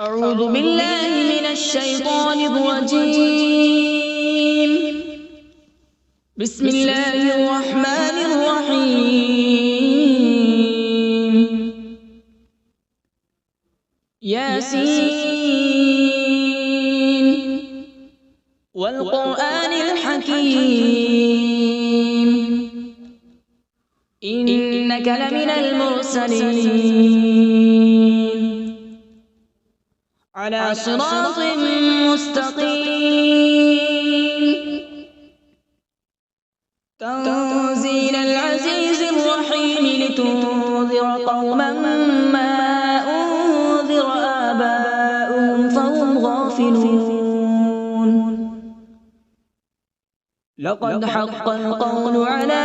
أعوذ بالله من الشيطان الرجيم. بسم الله الرحمن الرحيم. ياسين والقرآن الحكيم إنك لمن المرسلين على صراط مستقيم. تنزيل العزيز الرحيم لتنذر قوما ما أنذر آباؤهم فهم غافلون. لقد حق القول على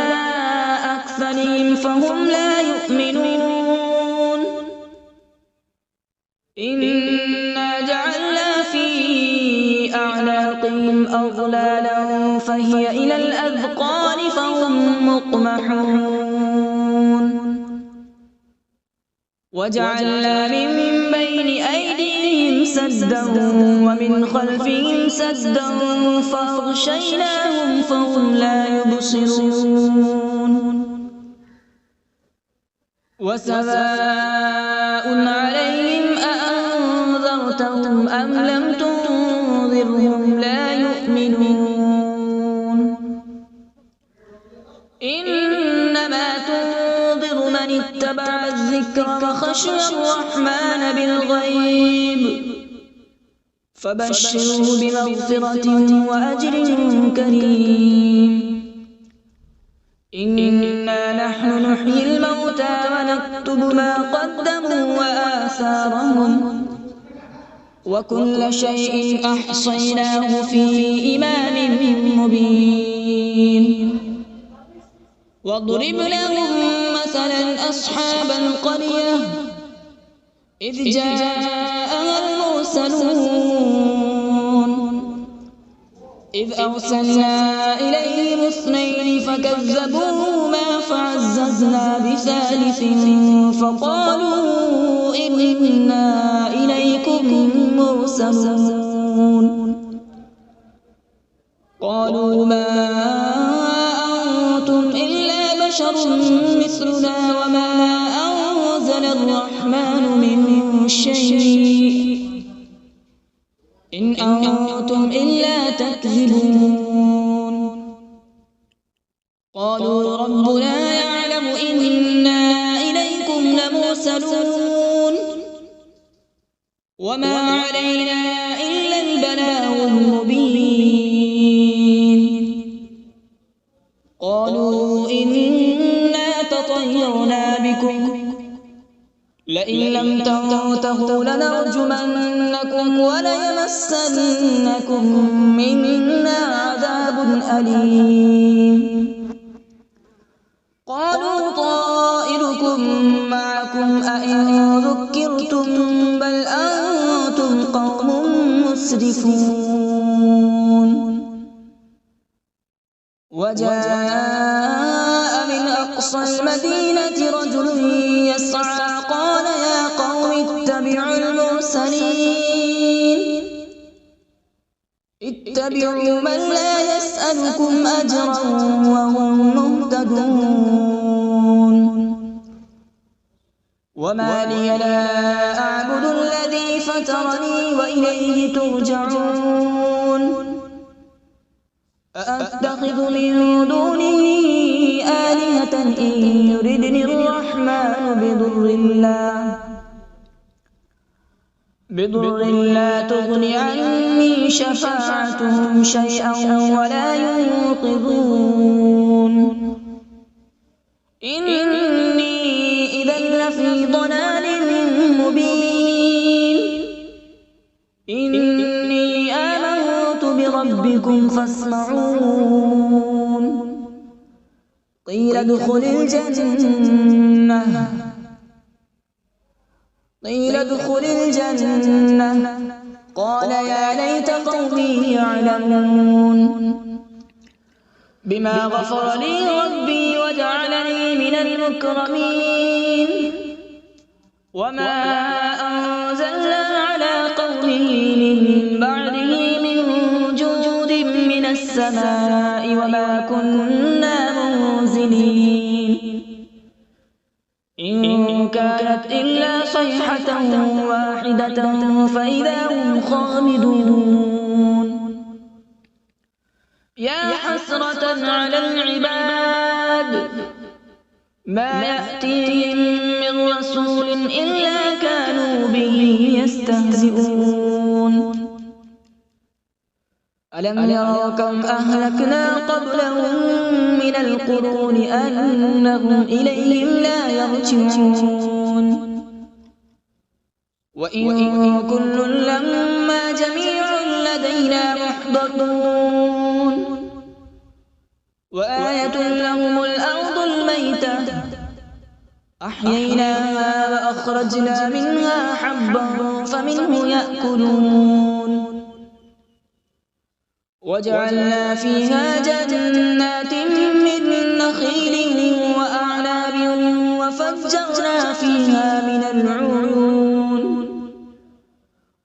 أكثرهم فهم لا يؤمنون. إنا جعلنا في أعناقهم أغلالا فهي إلى الأذقان فهم مقمحون. وجعلنا من بين أيديهم سدا ومن خلفهم سدا فأغشيناهم فهم لا يبصرون. وسواء عليهم أأنذرتهم أم لم تنذرهم لا يؤمنون. إنما تنذر من اتبع الذكر وخشي الرحمن بالغيب فبشره بمغفرة وأجر كريم. إنا نحن نحيي الموتى ونكتب ما قدموا وآثارهم وكل شيء أحصيناه في إمام مبين. واضرب لهم مثلا أصحاب القرية إذ جاءها المرسلون إذ أرسلنا إليهم اثنين فكذبوهما فعززنا بثالث فقالوا إنا إليكم مرسلون. قالوا ما أنتم إلا بشر مثلنا وما أنزل الرحمن من شيء إن أنتم إلا تكذبون. قالوا ربنا يعلم إنا إليكم لمرسلون وما علينا إلا البلاغ المبين. قالوا إنا تطيرنا بكم لئن لم تنتهوا لنرجمنكم وليمسنكم منا عذاب أليم. قالوا طائركم معكم أئن ذكرتم بل أنتم قوم مسرفون. وجاء من أقصى المدينة رجل يسعى قال يا قوم اتبعوا المرسلين اتبعوا من لا يسألكم أجرا وهم مهتدون. وما لي لا أعبد الذي فطرني وإليه ترجعون. أأتخذ من دونه آلهة إن يردني الرحمن بضر لا تغن عني شفاعتهم شيئا ولا ينقذون. إني إذا لفي ضلال مبين. إني آمنت بربكم فاسمعون. قيل ادخل الجنة قال يا ليت قومي يعلمون. بما غفر لي ربي وجعلني من المكرمين. وما أنزلنا على السماء وما كنا منزلين إن كانت إلا صيحة واحدة فإذا هم خامدون يا حسرة على العباد ما يأتيهم من رسول إلا كانوا به يستهزئون ألم يروا كم أهلكنا قبلهم من القرون أنهم إليهم لا يرجعون وإن كل لما جميع لدينا محضرون وآية لهم الأرض الميتة أحييناها وأخرجنا منها حبا فمنه يأكلون وجعلنا فيها جنات من نخيل وأعناب وفجرنا فيها من العيون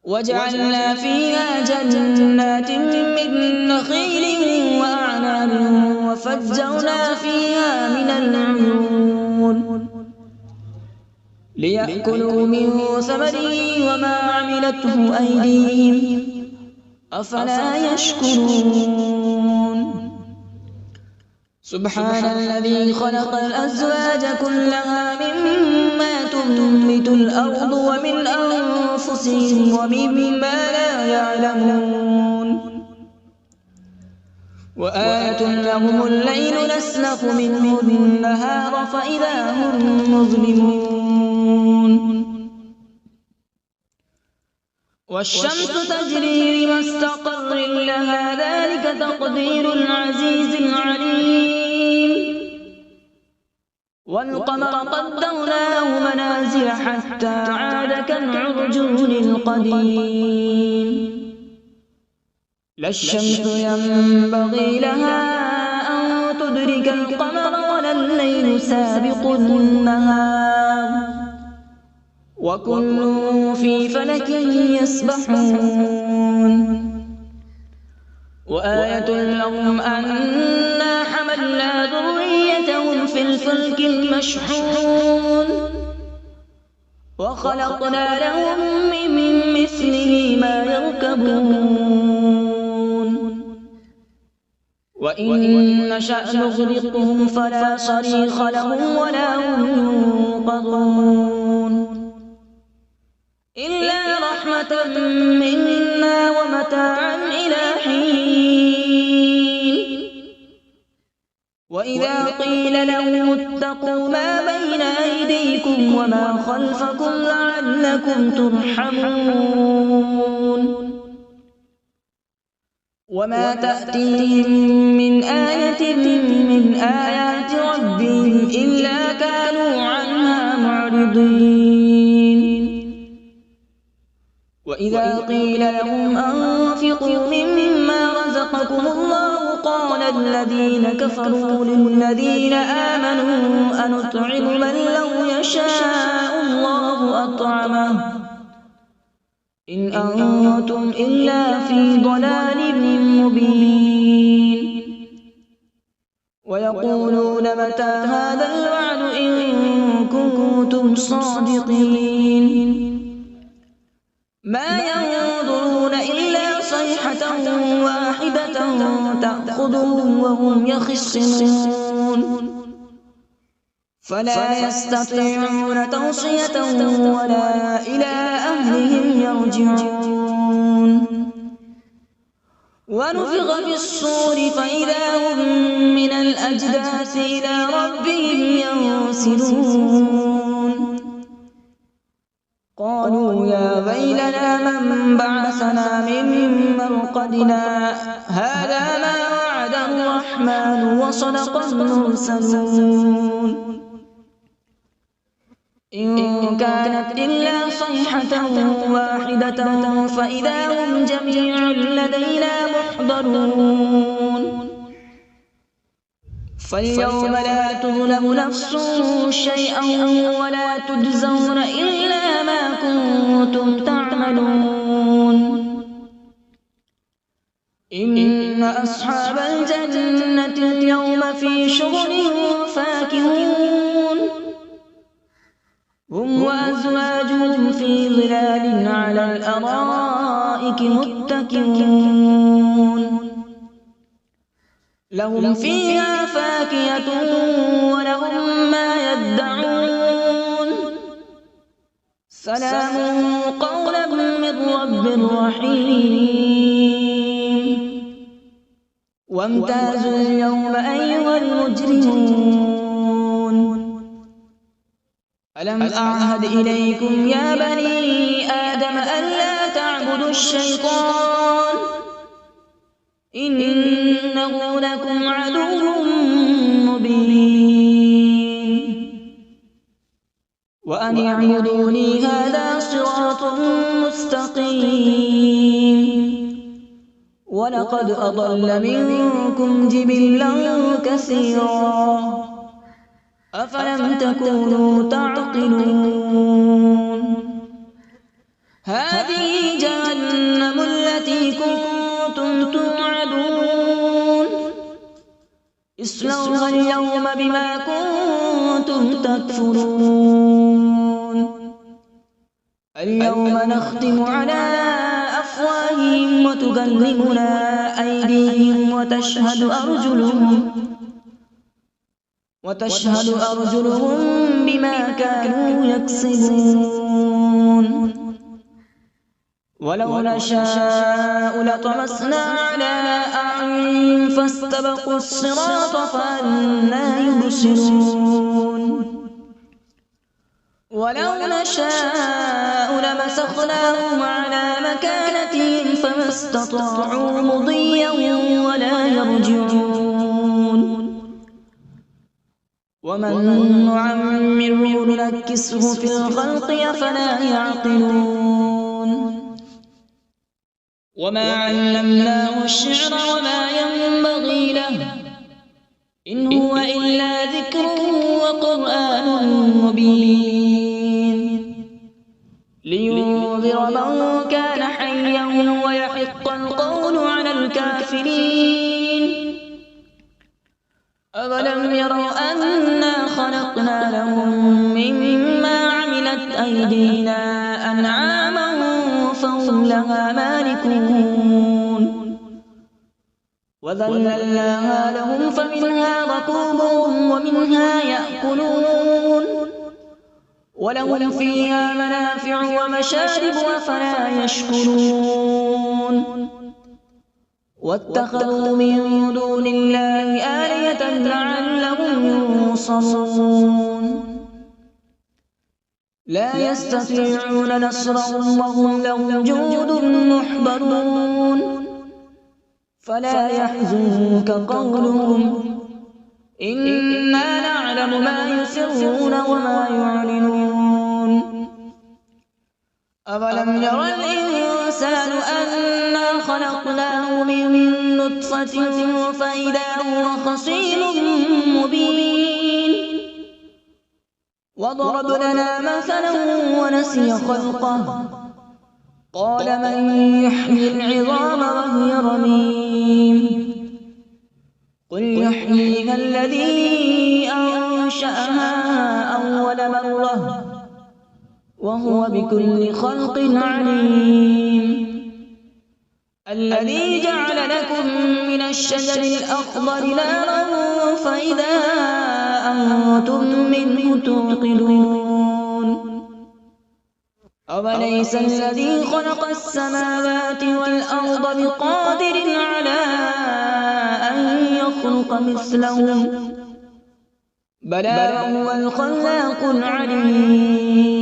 وجعلنا فيها جنات من نخيل وأعناب وفجرنا فيها من العيون ليأكلوا من ثمره وما عملته أيديهم أفلا يشكرون سبحان الذي خلق الأزواج كلها مما تنبت الأرض ومن أنفسهم ومما لا يعلمون وآية لهم الليل نسلخ منه النهار فإذا هم مظلمون والشمس تجري لمستقر لها ذلك تقدير العزيز العليم والقمر قدرناه منازل حتى عاد كالعرجون القديم لا الشمس ينبغي لها أن تدرك القمر ولا الليل سابق النهار وكل في فلك يسبحون وآية لهم أنا حملنا ذريتهم في الفلك المشحون وخلقنا لهم من مثله ما يركبون وإن نشأ نغرقهم فلا صريخ لهم ولا هم ينقذون إلا رحمة منا ومتاعا إلى حين وإذا قيل لهم اتقوا ما بين أيديكم وما خلفكم لعلكم ترحمون وما تأتيهم من آية من آيات ربهم إلا كانوا عنها معرضين وإذا قيل لهم أنفقوا مما رزقكم الله قال الذين كفروا للذين آمنوا أنطعم من لو يشاء الله أطعمه إن أنتم إلا في ضلال مبين ويقولون متى هذا الوعد إن كنتم صادقين ما ينظرون إلا صيحة واحدة تأخذهم وهم يخصمون فلا يستطيعون توصية ولا إلى أهلهم يرجعون ونفخ في الصور فإذا هم من الأجداث إلى ربهم ينسلون قالوا يا ويلنا من بعثنا من مرقدنا هذا ما وعد الرحمن وصدق المرسلون إن كانت إلا صيحة واحدة فإذا هم جميع لدينا محضرون فاليوم لا تظلم نفس شيئا ولا تجزون إلا ما كنتم تعملون إن أصحاب الجنة اليوم في شغل فاكهون هم وأزواجهم في ظلال على الأرائك متكئون لهم فيها فاكهة ولهم ما يدعون سلام قولا من رب رحيم وامتازوا اليوم أيها المجرمون ألم أعهد إليكم يا بني آدم ألا تعبدوا الشيطان إنه لكم عدو مبين وأن اعبدوني هذا صراط مستقيم ولقد أضل منكم جبلا كثيرا أفلم تكونوا تعقلون هذه جهنم التي كنتم توعدون اصلوها اليوم بما كنتم تكفرون اليوم نختم على أفواههم وتكلمنا أيديهم وتشهد أرجلهم بما كانوا يكسبون ولو نشاء لطمسنا على أعينهم فاستبقوا الصراط فأنى يبصرون ولو نشاء لمسخناهم على مكانتهم فما استطاعوا مضيا ولا يرجعون ومن نعمره ننكسه في الخلق أفلا يعقلون وما علمناه الشعر وما ينبغي له إن هو إلا ذكر وقرآن مبين لينذر من كان حيا ويحق القول على الكافرين أولم يروا أنا خلقنا لهم مما عملت أيدينا أنعاما فهم لها مالكون وذللناها لهم فمنها ركوبهم ومنها يأكلون ولهم فيها منافع ومشارب أفلا يشكرون واتخذوا من دون الله آلهة لعلهم ينصرون لا يستطيعون نصرهم وهم لهم جند محضرون فلا يحزنك قولهم إنا نعلم ما يسرون وما يعلنون أولم ير الإنسان أنا خلقناه من نطفة فإذا هو خصيم مبين وضرب لنا مثلا ونسي خلقه قال من يحيي العظام وهي رميم قل يحييها الذي أنشأها أول مرة وهو بكل خلق عليم الذي جعل لكم من الشجر الأخضر نارا فإذا أنتم منه توقدون أوليس الذي خلق السماوات والأرض بقادر على أن يخلق مثلهم بلى هو الخلاق العليم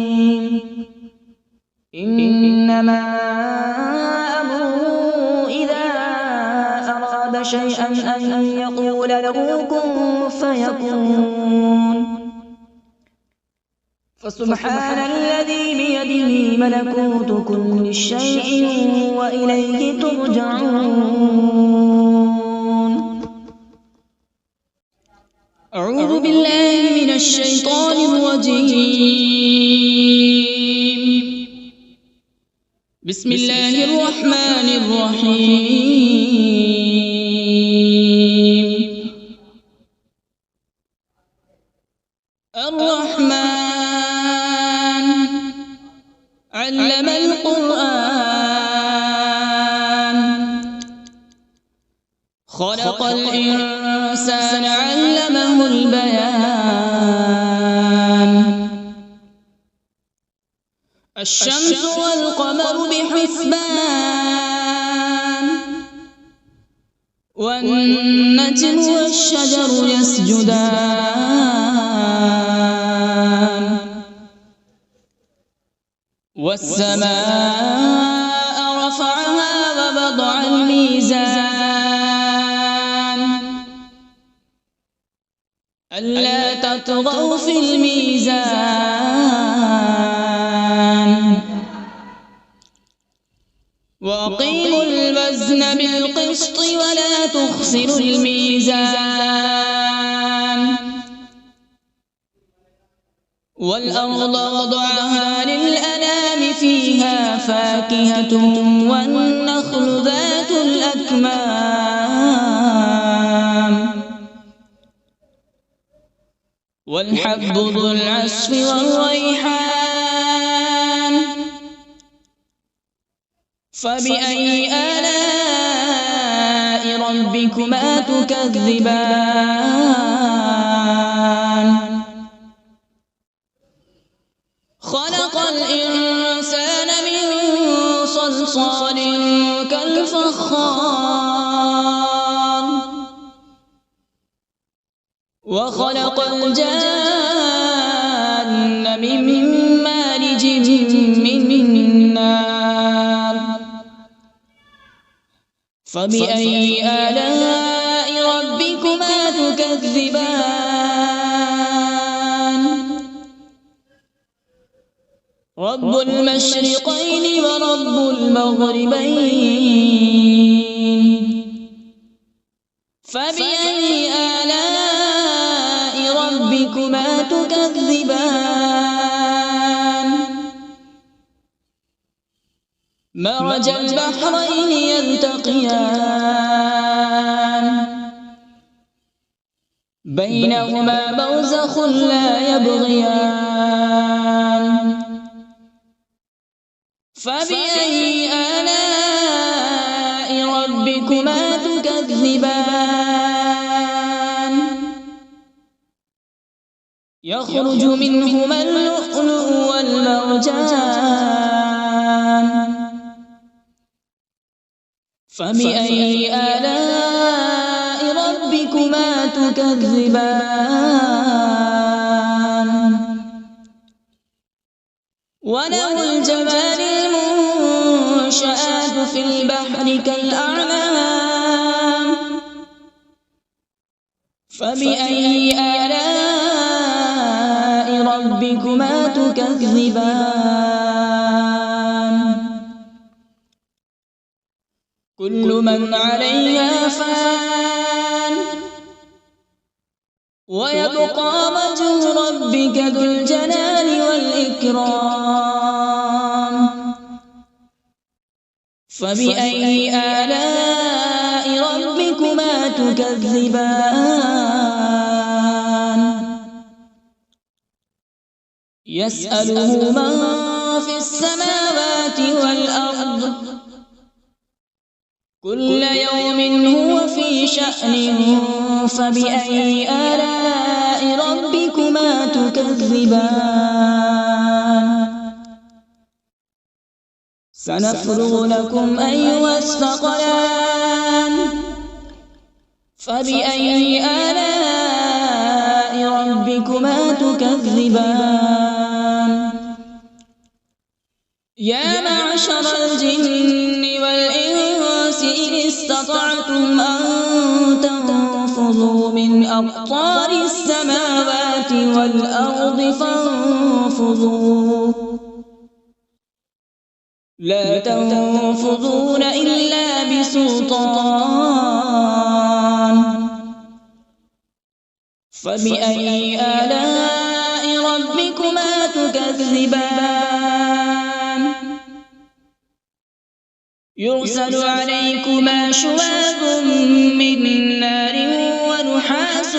إنما أمره إذا أراد شيئا أن يقول له كن فيكون فسبحان الذي بيده ملكوت كل شيء وإليه ترجعون أعوذ بالله من الشيطان الرجيم بسم الله الرحمن الرحيم. الرحمن علم القرآن، خلق الإنسان علمه البيان. الشمس والقمر بحسبان، والنجم والشجر يسجدان. والسماء رفعها ووضع الميزان، ألا تطغوا في الميزان. وأقيموا الوزن بالقسط ولا تخسروا الميزان. والأرض وضعها للأنام، فيها فاكهة والنخل ذات الأكمام، والحب ذو العصف والريحان. فبأي آلاء ربكما تكذبان؟ خلق الإنسان من صلصال كالفخار، وخلق الجان من مارج من نار. فبأي آلاء ربكما تكذبان؟ رب المشرقين ورب المغربين. فبأي آلاء ربكما تكذبان؟ مرج البحرين يلتقيان، بينهما برزخ لا يبغيان. فبأي آلاء ربكما تكذبان؟ يخرج منهما اللؤلؤ والمرجان. فبأي آلاء ربكما تكذبان؟ وله الجوار المنشآت في البحر كالأعلام. فبأي آلاء ربكما تكذبان؟ كل من عليها فان، ويبقى وجه ربك ذو الجلال والإكرام. فبأي آلاء ربكما تكذبان؟ يسأله من في السماوات والأرض، كل يوم هو في شأن. فبأي آلاء ربكما تكذبان؟ سنفرغ لكم أيها الثقلان. فبأي آلاء ربكما تكذبان؟ يا معشر الجن والإنس إن استطعتم أن تنفذوا من أقطار السماوات والأرض فانفذوا، لا تنفذون إلا بسلطان. فبأي آلاء ربكما تكذبان؟ يرسل عليكما شواظ من نار ونحاس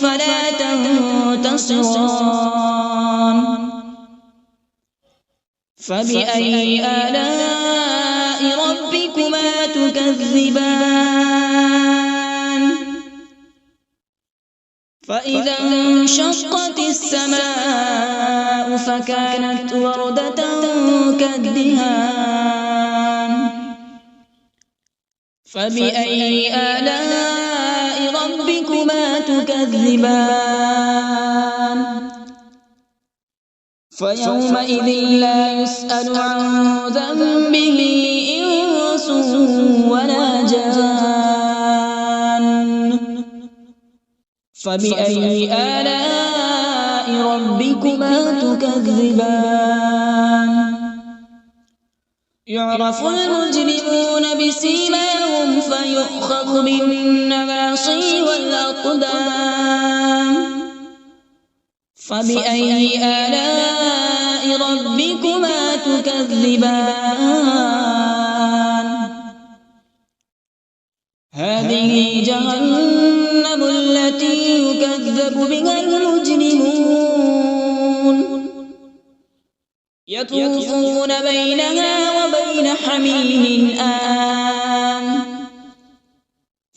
فلا تنتصران فبأي آلاء ربكما تكذبان فإذا انشقت السماء فكانت وردة كالدهان فبأي آلاء ربكما تكذبان فيومئذ لا يسأل عن ذنبه إنس ولا جان فبأي آلاء ربكما تكذبان يعرف المجرمون بسيماهم فيؤخذ بالنواصي والأقدام فبأي آلاء ربكما تكذبان هذه جهنم التي يكذب بها المجرمون يطوفون بينها وبين حميم آن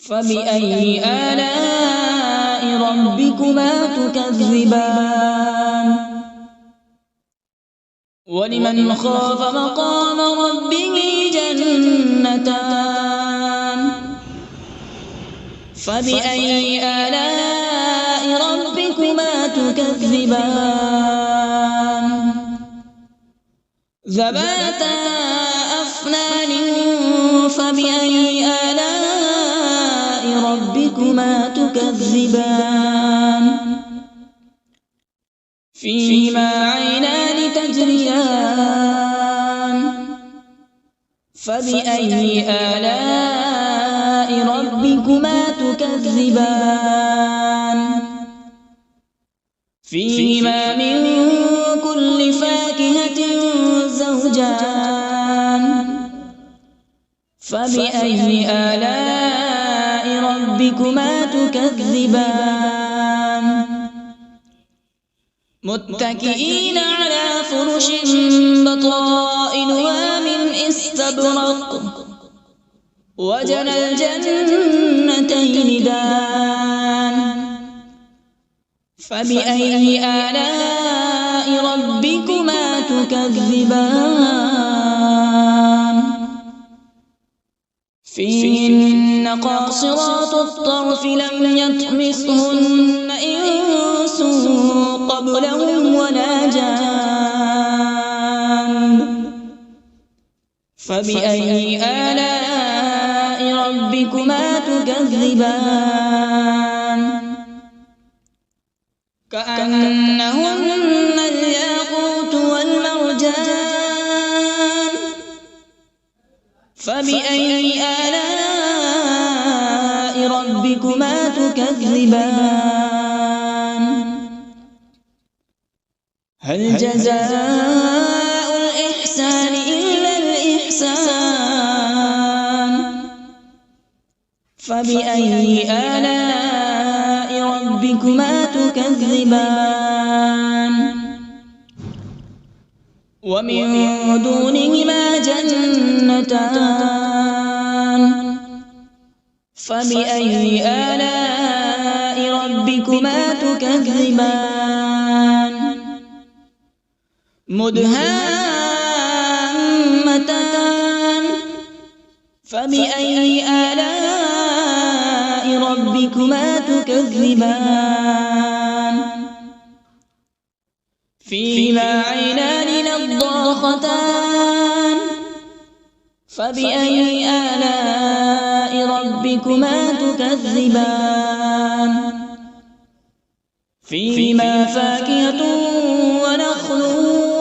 فبأي آلاء ربكما تكذبان ولمن خاف مقام ربه جنتان فبأي آلاء ربكما تكذبان ذواتا أفنان فبأي آلاء ربكما تكذبان فيهما عينان تجريان فبأي آلاء ربكما تكذبان فيهما من كل فاكهة زوجان فبأي آلاء ربكما تكذبان متكئين على فرش بطائنها من استبرق وجنى الجنتين دان فبأي آلاء ربكما تكذبان فيهن قاصرات الطرف لم يطمثهن إنس قبلهم ولا جان فبأي آلاء ربكما تكذبان كأنهن الياقوت والمرجان فبأي آلاء ربكما تكذبان هل جزاء الإحسان إلا الإحسان فبأي آلاء ربكما تكذبان ومن دونهما جنتان فبأي آلاء ربكما تكذبان مدهامتان فبأي آلاء ربكما تكذبان فيهما عينان نضاختان فبأي آلاء ربكما تكذبان فيهما فاكهة ونخل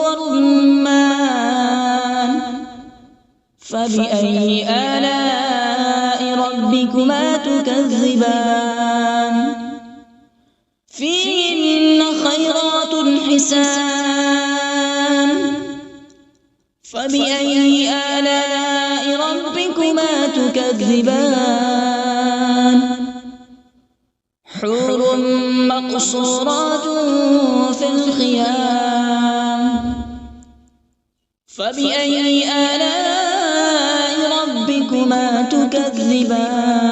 ورمان فبأي آلاء ربكما تكذبان فيهن خيرات حسان فبأي آلاء ربكما ربكما تكذبان حور مقصورات في الخيام فبأي آلاء ربكما تكذبان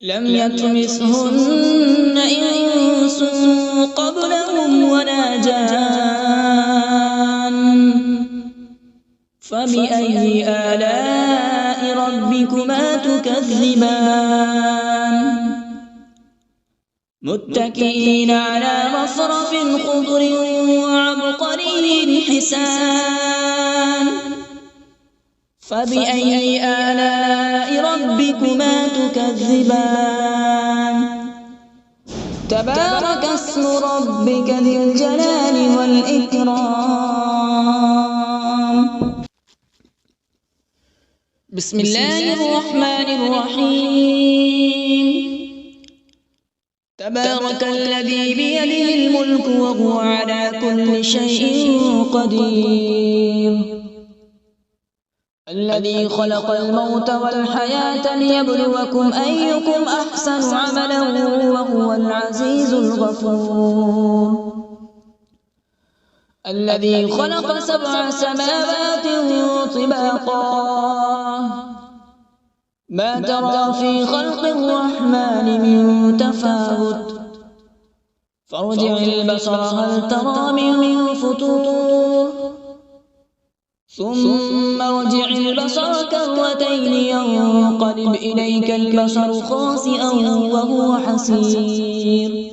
لم يطمثهن إنس قبلهم ولا جان فبأي آلاء ربكما تكذبان متكئين على رفرف خضر وعبقري حسان فبأي آلاء ربكما تكذبان تبارك اسم ربك ذي الجلال والإكرام بسم الله الرحمن الرحيم تبارك الذي بيده الملك وهو على كل شيء قدير الذي خلق الموت والحياة ليبلوكم أيكم أحسن عملا وهو العزيز الغفور الذي خلق 7 سماوات طباقا ما ترى في خلق الرحمن من تفاوت فارجع البصر هل ترى من فطور ثم ارجع البصر كرتين ينقلب إليك البصر خاسئا وهو حسير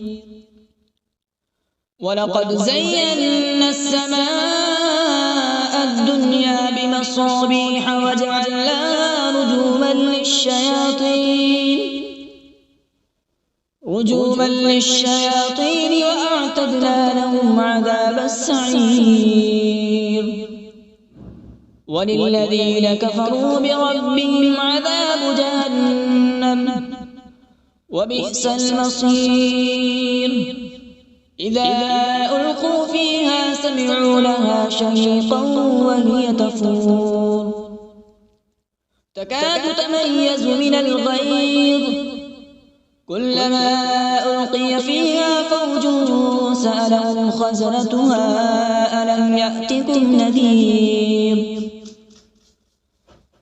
ولقد زينا السماء الدنيا بمصابيح وجعلناها رجوما للشياطين وأعتدنا لهم عذاب السعير وللذين كفروا بربهم عذاب جهنم وبئس المصير إذا ألقوا فيها سمعوا لها شهيقا وهي تفور تكاد تميز من الغيظ كلما ألقي فيها فوج سألهم خزنتها ألم يأتكم نذير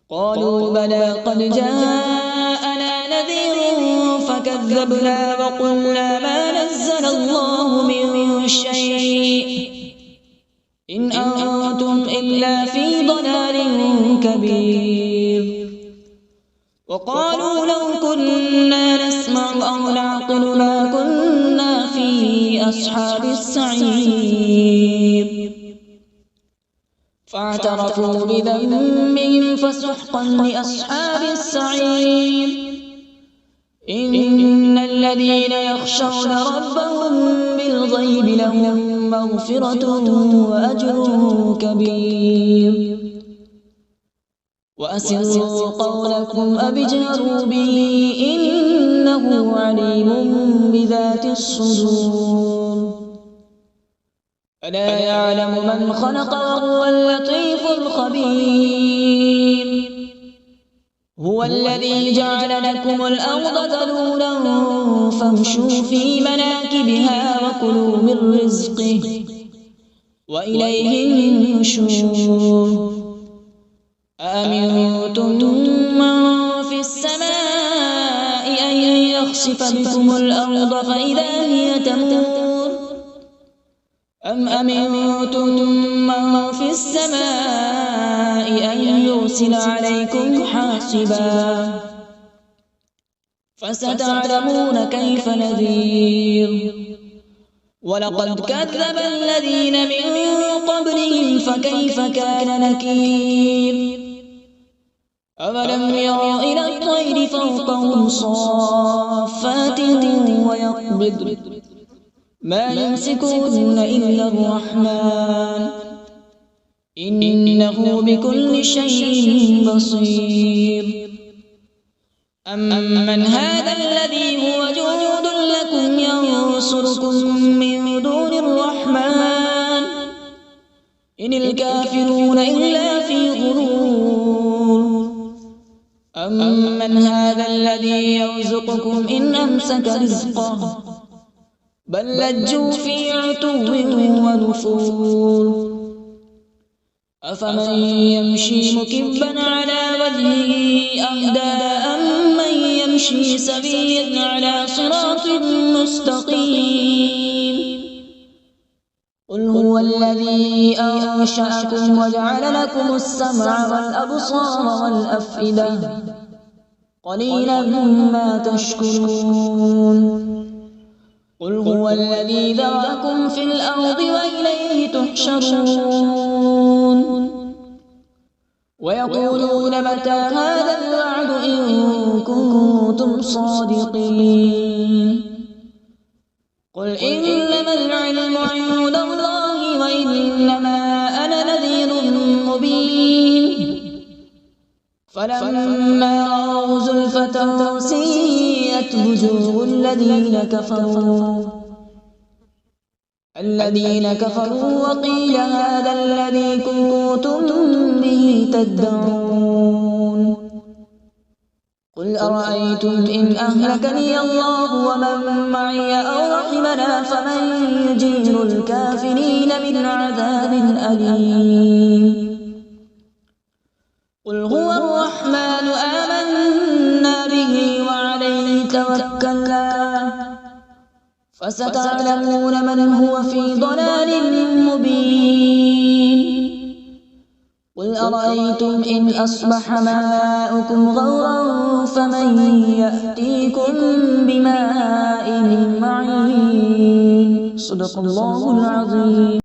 قالوا بلى قد جاءنا نذير فكذبنا وقلنا ما نزل الله من شيء إن أنتم إلا في ضلال كبير وقالوا لو كنا نسمع أو نعقل ما كنا في أصحاب السعير فاعترفوا بذنبهم فسحقا لأصحاب السعير إن الذين يخشون ربهم بالغيب لهم مغفرة وأجر كبير وأسروا قولكم أو اجهروا به إنه عليم بذات الصدور ألا يعلم من خلق وهو اللطيف الخبير هو الذي جعل لكم الأرض ذلولا فامشوا في مناكبها وكلوا من رزقه وإليه النشور أأمنتم من في السماء أن يخسف بكم الأرض فإذا هي تمور أم أمنتم من في السماء أن يرسل عليكم حاصبا فستعلمون كيف نذير ولقد كذب الذين من قبلهم فكيف كان نكير أولم يروا إلى الطير فوقهم صافات ويقبض ما يمسكهن إلا الرحمن إنه بكل شيء بصير أمن هذا الذي هو جند لكم ينصركم من دون الرحمن إن الكافرون إلا في غرور أمن هذا الذي يرزقكم إن أمسك رزقه بل لجوا في عتو ونفور أفمن يمشي مكبا على وجهه أهدى أمن يمشي سويا على صراط مستقيم قل هو الذي أنشأكم وجعل لكم السمع والأبصار والأفئدة قليلا ما تشكرون قل هو الذي ذرأكم في الأرض وإليه تحشرون ويقولون متى هذا الوعد إن كنتم صادقين قل إنما العلم عند الله وإنما أنا نذير مبين فلما رأوا زلفة سيئت وجوه الذين كفروا وقيل هذا الذي كنتم به تدعون قل أرأيتم إن أهلكني الله ومن معي أو رحمنا فمن يجير الكافرين من عذاب أليم قل هو الرحمن آمنا به وعليه توكلنا فستعلمون من هو في ضلال مبين قل أرأيتم إن أصبح ماؤكم غورا فمن يأتيكم بماء معين صدق الله العظيم.